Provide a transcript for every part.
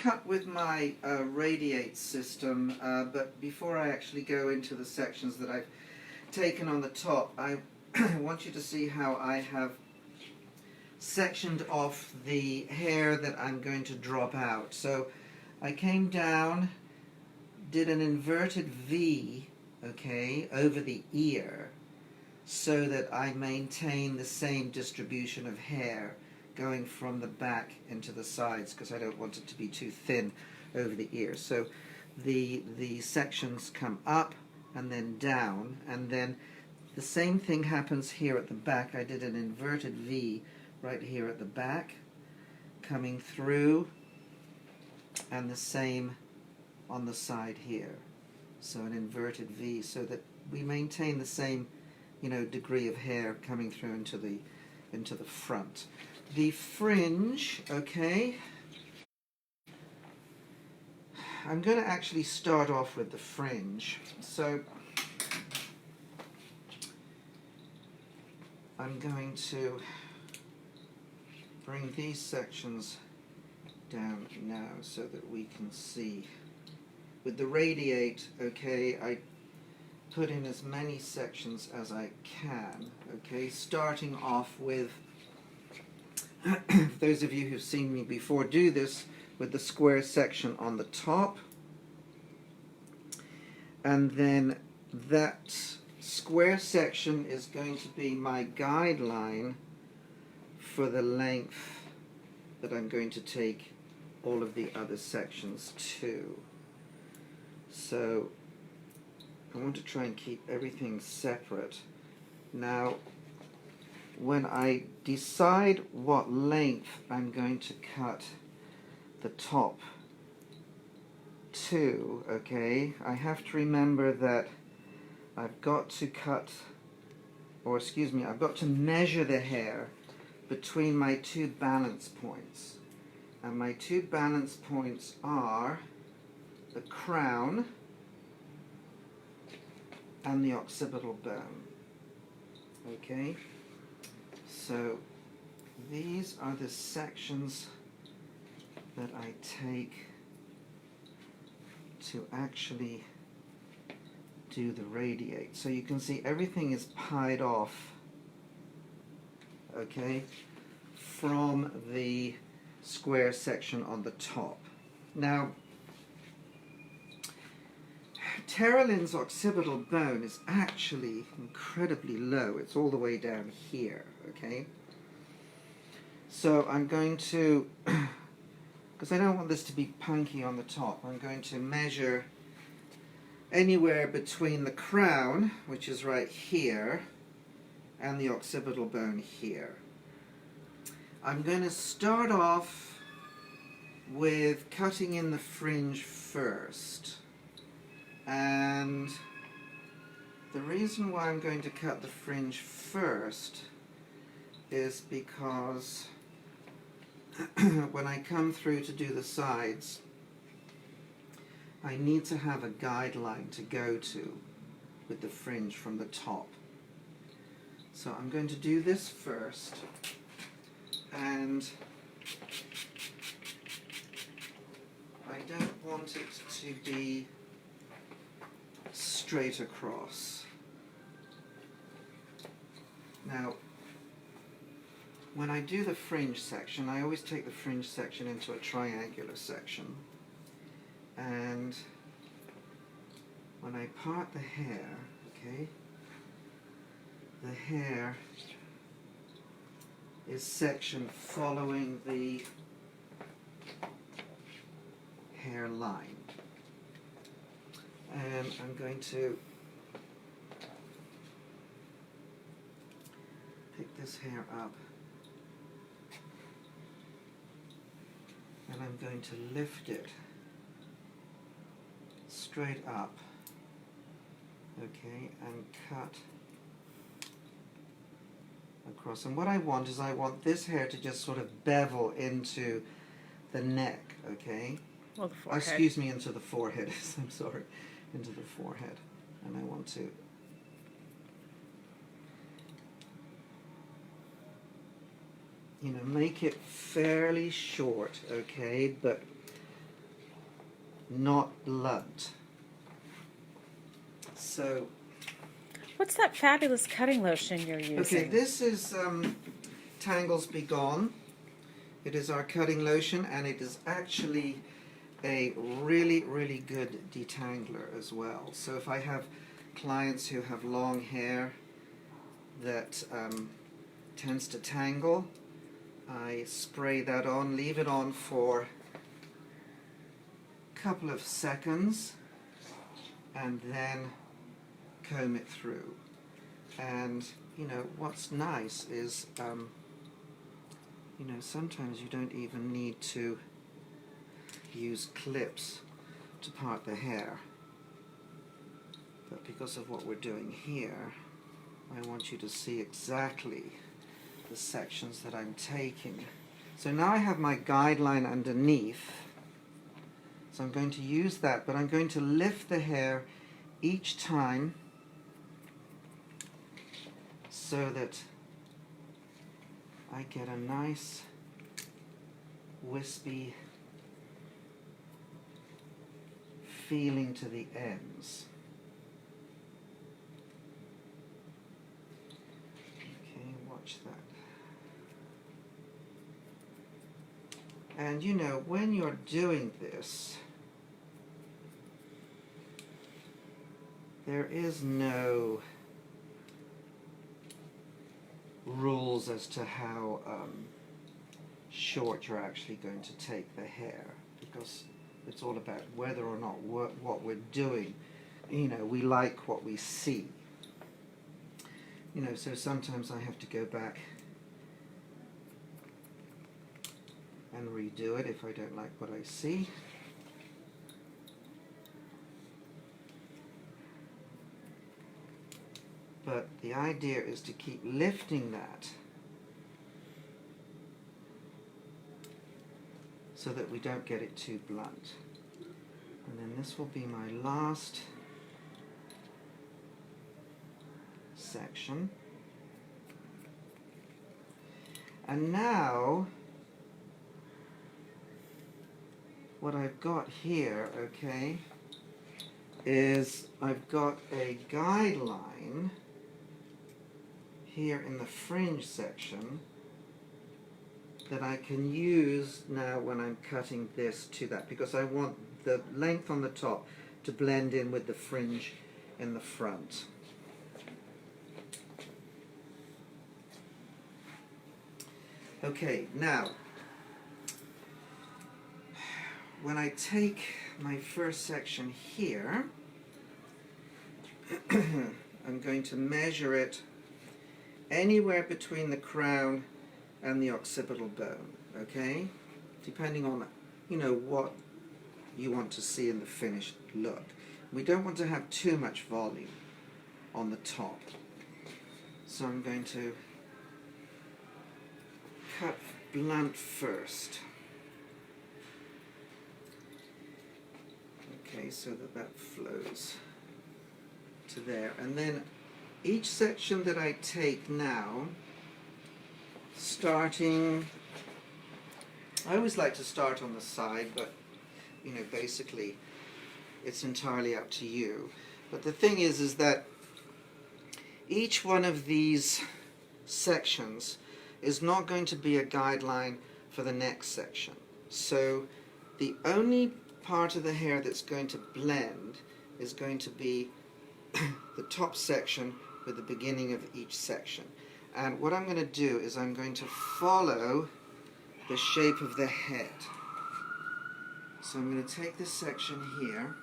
cut with my radiate system, but before I actually go into the sections that I've taken on the top, I want you to see how I have sectioned off the hair that I'm going to drop out. So I came down, did an inverted V, okay, over the ear, so that I maintain the same distribution of hair going from the back into the sides, because I don't want it to be too thin over the ear. So the sections come up and then down, and then the same thing happens here at the back. I did an inverted V right here at the back, coming through, and the same on the side here. So an inverted V, so that we maintain the same, you know, degree of hair coming through into the front. The fringe, okay, I'm going to actually start off with the fringe. So I'm going to bring these sections down now so that we can see. With the radiate, okay, I put in as many sections as I can, okay, starting off with, those of you who've seen me before do this, with the square section on the top, and then that square section is going to be my guideline for the length that I'm going to take all of the other sections to. So I want to try and keep everything separate. Now, when I decide what length I'm going to cut the top to, okay, I have to remember that I've got to cut, or excuse me, I've got to measure the hair between my two balance points. And my two balance points are the crown and the occipital bone. Okay? So these are the sections that I take to actually do the radiate. So you can see everything is pied off, okay, from the square section on the top. Now, Terraline's occipital bone is actually incredibly low. It's all the way down here, okay? So I'm going to, because I don't want this to be punky on the top, I'm going to measure anywhere between the crown, which is right here, and the occipital bone here. I'm going to start off with cutting in the fringe first. And the reason why I'm going to cut the fringe first is because when I come through to do the sides, I need to have a guideline to go to with the fringe from the top. So I'm going to do this first, and I don't want it to be straight across. Now, when I do the fringe section, I always take the fringe section into a triangular section. And when I part the hair, okay, the hair is sectioned following the hairline. And I'm going to pick this hair up, and I'm going to lift it straight up, okay, and cut across. And what I want is I want this hair to just sort of bevel into the neck, okay? Well, the forehead. Excuse me, into the forehead. I'm sorry, into the forehead. And I want to make it fairly short, okay? But not blunt. So, What's that fabulous cutting lotion you're using? okay, this is Tangles Be Gone. It is our cutting lotion, and it is actually a really, really good detangler as well. So if I have clients who have long hair that tends to tangle, I spray that on, leave it on for a couple of seconds, and then comb it through. And you know what's nice is you know, sometimes you don't even need to use clips to part the hair, but because of what we're doing here, I want you to see exactly the sections that I'm taking. So now I have my guideline underneath, so I'm going to use that, but I'm going to lift the hair each time so that I get a nice wispy feeling to the ends. Okay, watch that. And you know, when you're doing this, there is no rules as to how short you're actually going to take the hair, because it's all about whether or not what we're doing, you know, we like what we see. You know, so sometimes I have to go back and redo it if I don't like what I see. But the idea is to keep lifting that so that we don't get it too blunt. And then this will be my last section. And now what I've got here, okay, is I've got a guideline here in the fringe section that I can use now when I'm cutting this to that, because I want the length on the top to blend in with the fringe in the front. Okay, now when I take my first section here, I'm going to measure it anywhere between the crown and the occipital bone, okay? Depending on, you know, what you want to see in the finished look. We don't want to have too much volume on the top. So I'm going to cut blunt first. Okay, so that flows to there. And then each section that I take now, starting, I always like to start on the side, but you know, basically it's entirely up to you. But the thing is that each one of these sections is not going to be a guideline for the next section. So the only part of the hair that's going to blend is going to be the top section with the beginning of each section. And what I'm going to do is I'm going to follow the shape of the head. So I'm going to take this section here,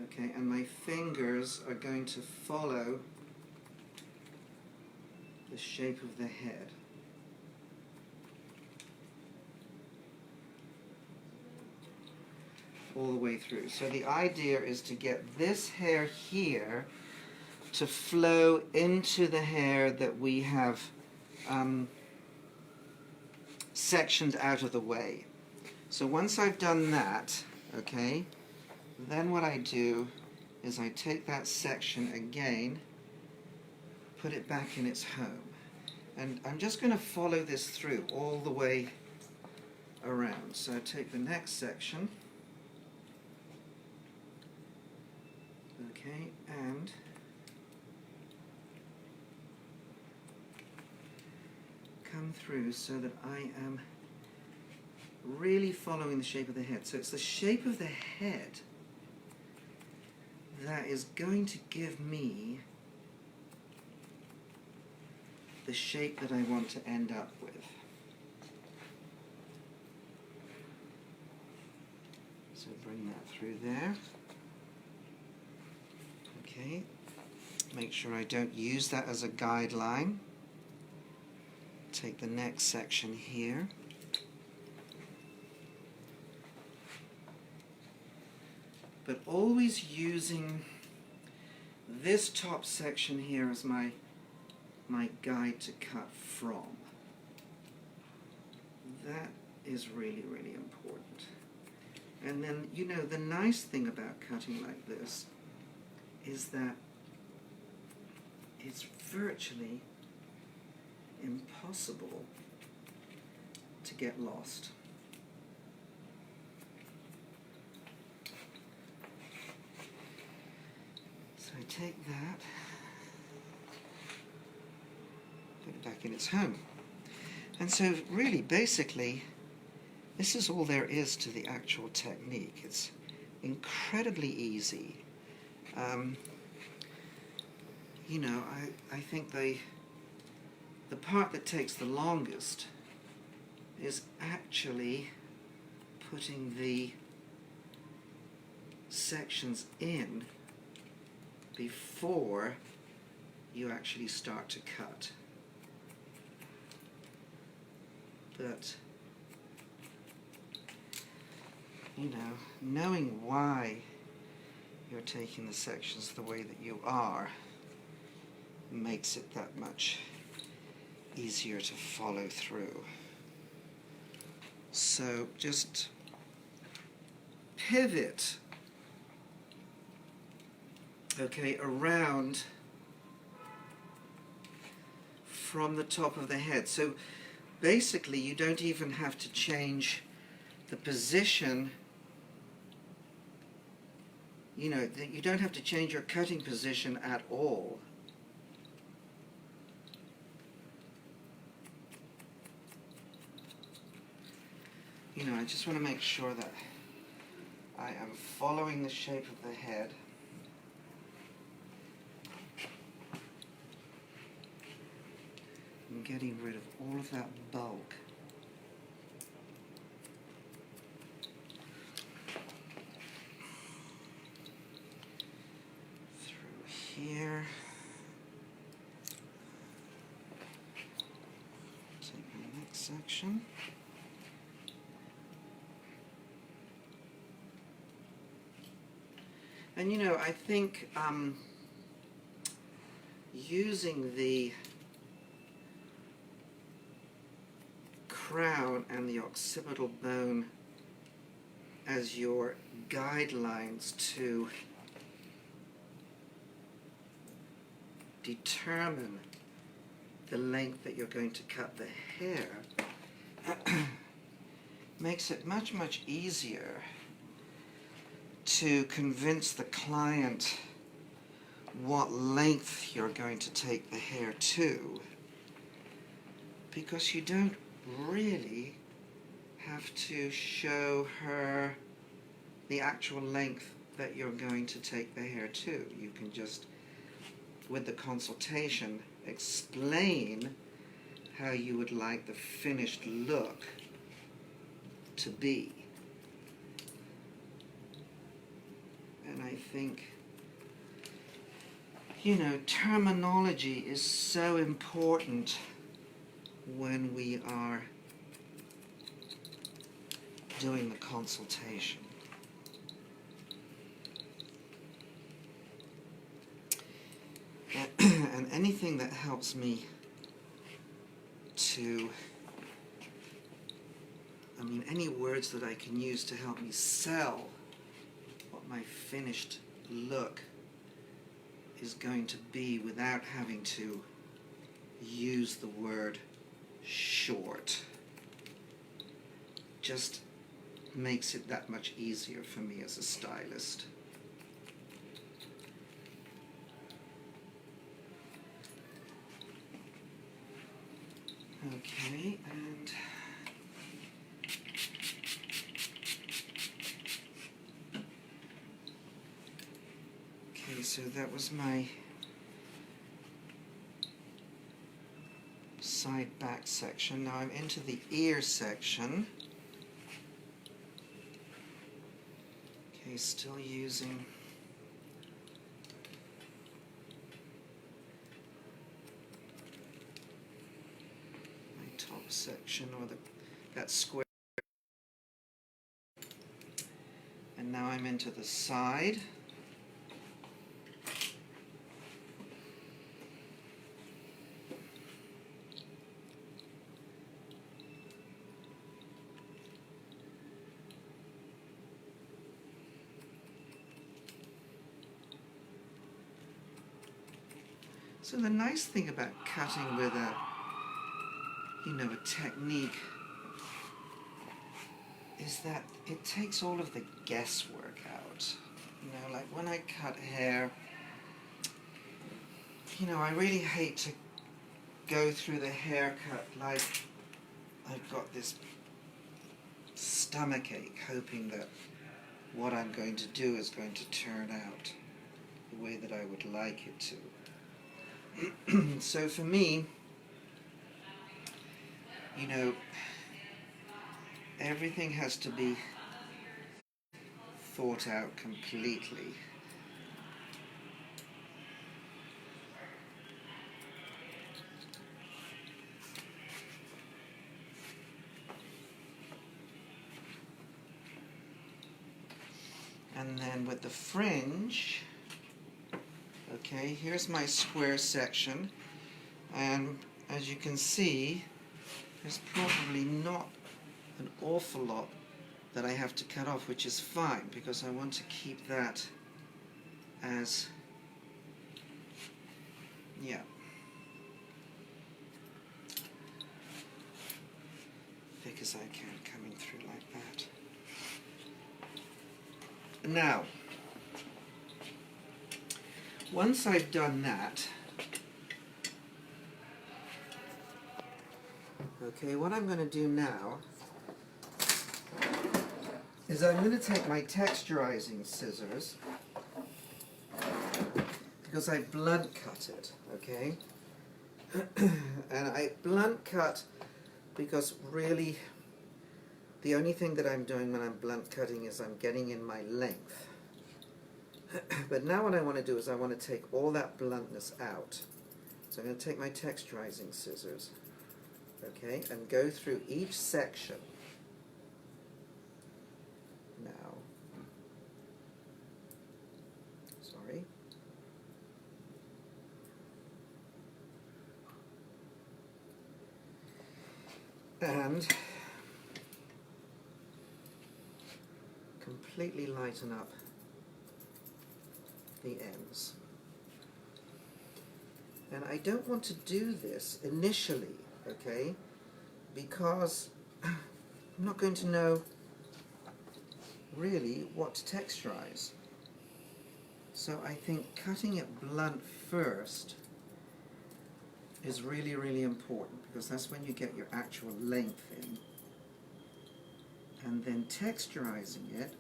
okay, and my fingers are going to follow the shape of the head. All the way through. So the idea is to get this hair here to flow into the hair that we have sectioned out of the way. So once I've done that, okay, then what I do is I take that section again, put it back in its home. And I'm just going to follow this through all the way around. important. So take the next section, okay, and come through so that I am really following the shape of the head. So it's the shape of the head that is going to give me the shape that I want to end up with. So bring that through there. Okay. Make sure I don't use that as a guideline. Take the next section here. But always using this top section here as my guide to cut from. That is really, really important. And then, you know, the nice thing about cutting like this is that it's virtually impossible to get lost. So I take that, put it back in its home. And so really, basically, this is all there is to the actual technique. It's incredibly easy. You know, I think the part that takes the longest is actually putting the sections in before you actually start to cut. But, you know, knowing why you're taking the sections the way that you are makes it that much easier to follow through. So just pivot, okay, around from the top of the head. So basically you don't even have to change the position. You know, you don't have to change your cutting position at all. You know, I just want to make sure that I am following the shape of the head. And getting rid of all of that bulk. Through here. Take the next section. And you know, I think using the crown and the occipital bone as your guidelines to determine the length that you're going to cut the hair makes it much, much easier to convince the client what length you're going to take the hair to, because you don't really have to show her the actual length that you're going to take the hair to. You can just, with the consultation, explain how you would like the finished look to be. And I think, you know, terminology is so important when we are doing the consultation. And anything that helps me to, I mean, any words that I can use to help me sell what my finished look is going to be without having to use the word short. Just makes it that much easier for me as a stylist. Okay, and okay, so that was my side back section. Now I'm into the ear section. Okay, still using my top section, or that square. And now I'm into the side. So the nice thing about cutting with a technique is that it takes all of the guesswork out. Like when I cut hair, I really hate to go through the haircut like I've got this stomach ache, hoping that what I'm going to do is going to turn out the way that I would like it to. So for me, everything has to be thought out completely. And then with the fringe, okay, here's my square section, and as you can see, there's probably not an awful lot that I have to cut off, which is fine, because I want to keep that as, thick as I can, coming through like that. Now, once I've done that, okay, what I'm going to do now is I'm going to take my texturizing scissors, because I blunt cut it, okay? And I blunt cut because really the only thing that I'm doing when I'm blunt cutting is I'm getting in my length. But now what I want to do is I want to take all that bluntness out. So I'm going to take my texturizing scissors, okay, and go through each section. Now, sorry. And completely lighten up the ends. And I don't want to do this initially, okay, because I'm not going to know really what to texturize. So I think cutting it blunt first is really, really important, because that's when you get your actual length in. And then texturizing it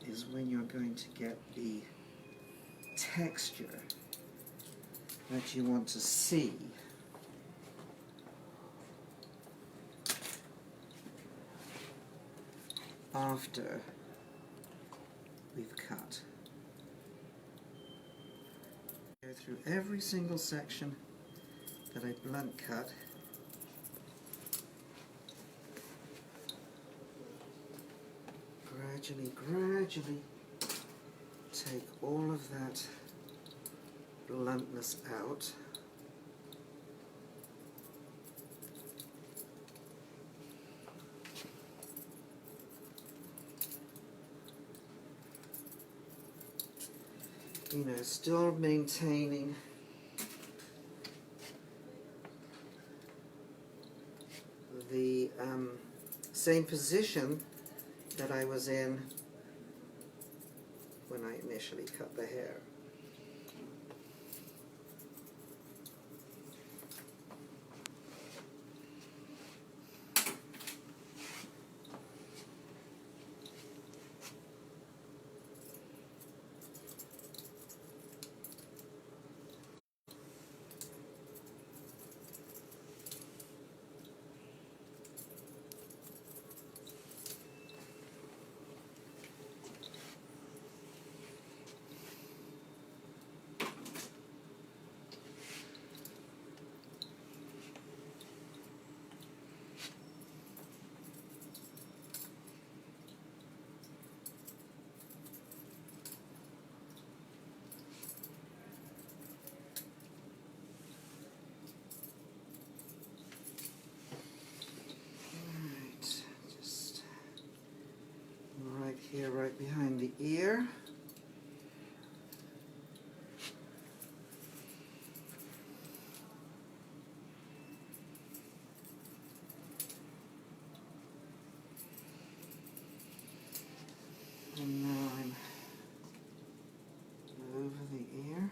is when you're going to get the texture that you want to see. After we've cut. Go through every single section that I blunt cut. Gradually take all of that bluntness out. Still maintaining the same position that I was in when I initially cut the hair. Here, right behind the ear. And now I'm over the ear.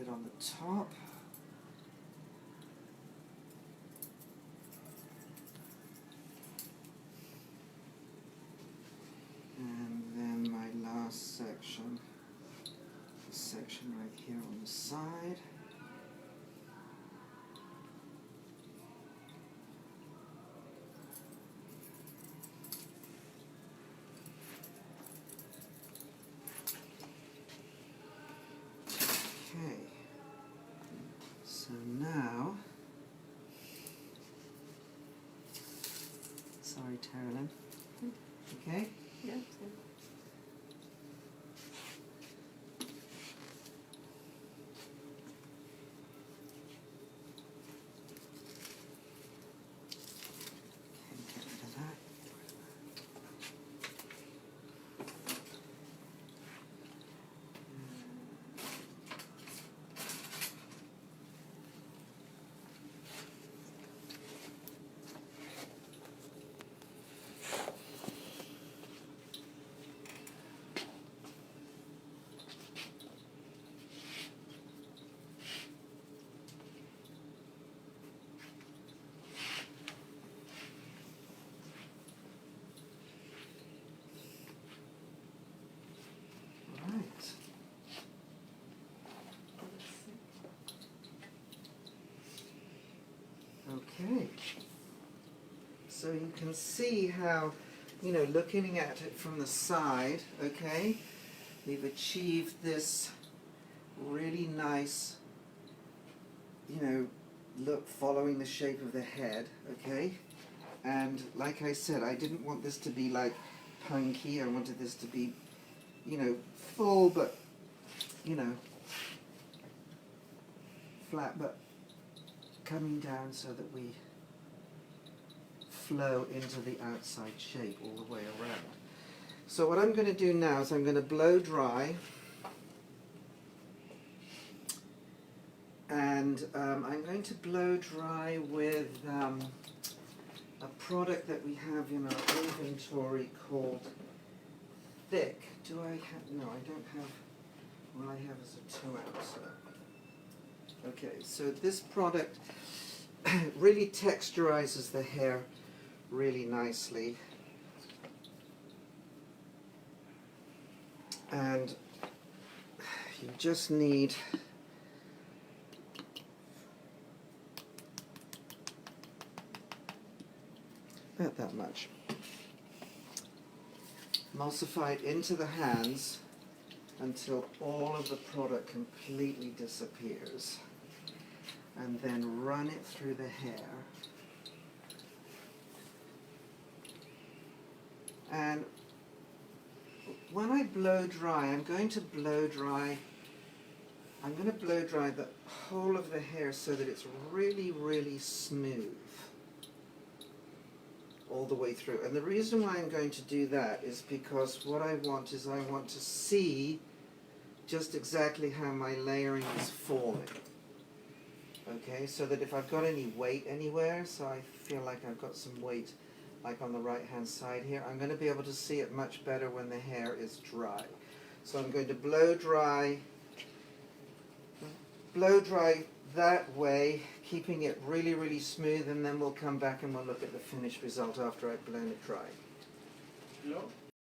On the top. And then my last section, this section right here on the side. Okay. So now, sorry, Carolyn. Okay? Yeah. Get rid of that. Okay, so you can see how, you know, looking at it from the side, okay, we've achieved this really nice, you know, look following the shape of the head, okay, and like I said, I didn't want this to be like punky. I wanted this to be, you know, full but, you know, flat but coming down so that we flow into the outside shape all the way around. So what I'm going to do now is I'm going to blow dry, and I'm going to blow dry with a product that we have in our inventory called Thick. Do I have, no, I don't have, what I have is a 2 ounce. Okay, so this product really texturizes the hair really nicely, and you just need about that much. Emulsify it into the hands until all of the product completely disappears. And then run it through the hair. And when I blow dry, I'm going to blow dry the whole of the hair so that it's really, really smooth all the way through. And the reason why I'm going to do that is because what I want to see just exactly how my layering is forming. Okay, so that if I've got any weight anywhere, so I feel like I've got some weight like on the right hand side here, I'm going to be able to see it much better when the hair is dry. So I'm going to blow dry that way, keeping it really, really smooth, and then we'll come back and we'll look at the finished result after I've blown it dry. Hello?